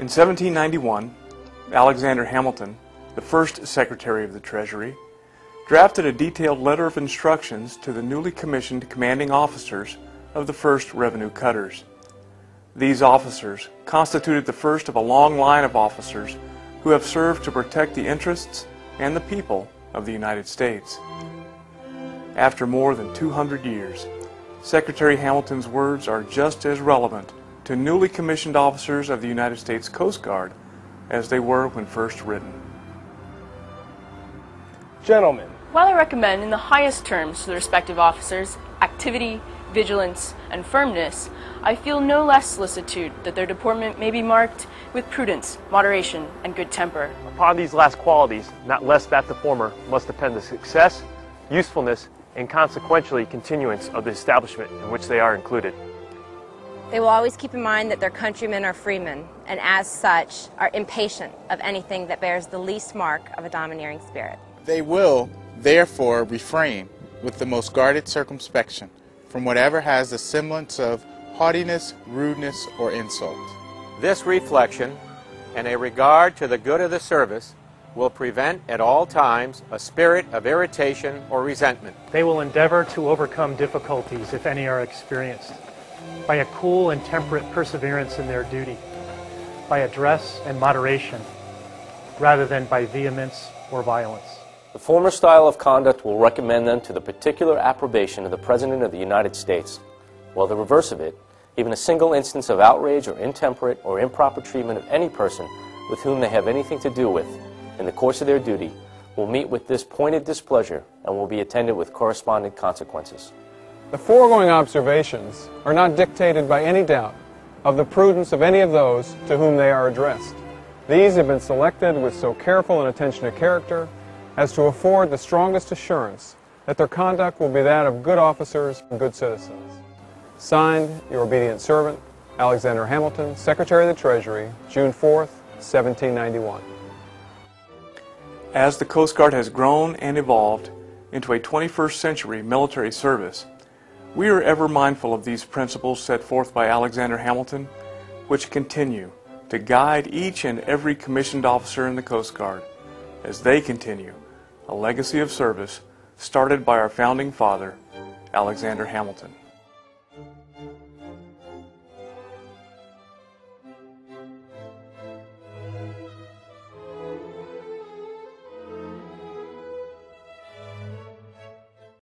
In 1791, Alexander Hamilton, the first Secretary of the Treasury, drafted a detailed letter of instructions to the newly commissioned commanding officers of the first revenue cutters. These officers constituted the first of a long line of officers who have served to protect the interests and the people of the United States. After more than 200 years, Secretary Hamilton's words are just as relevant to newly commissioned officers of the United States Coast Guard as they were when first written. Gentlemen, while I recommend in the highest terms to the respective officers activity, vigilance, and firmness, I feel no less solicitude that their deportment may be marked with prudence, moderation, and good temper. upon these last qualities, not less that the former, must depend the success, usefulness, and consequentially continuance of the establishment in which they are included. They will always keep in mind that their countrymen are freemen, and as such are impatient of anything that bears the least mark of a domineering spirit. They will, therefore, refrain with the most guarded circumspection from whatever has the semblance of haughtiness, rudeness, or insult. This reflection and a regard to the good of the service will prevent at all times a spirit of irritation or resentment. They will endeavor to overcome difficulties, if any are experienced, by a cool and temperate perseverance in their duty, by address and moderation, rather than by vehemence or violence. The former style of conduct will recommend them to the particular approbation of the President of the United States, while the reverse of it, even a single instance of outrage or intemperate or improper treatment of any person with whom they have anything to do with, in the course of their duty, will meet with this pointed displeasure and will be attended with corresponding consequences. The foregoing observations are not dictated by any doubt of the prudence of any of those to whom they are addressed. These have been selected with so careful an attention to character as to afford the strongest assurance that their conduct will be that of good officers and good citizens. Signed, your obedient servant, Alexander Hamilton, Secretary of the Treasury, June 4th, 1791. As the Coast Guard has grown and evolved into a 21st century military service, we are ever mindful of these principles set forth by Alexander Hamilton, which continue to guide each and every commissioned officer in the Coast Guard as they continue a legacy of service started by our founding father, Alexander Hamilton.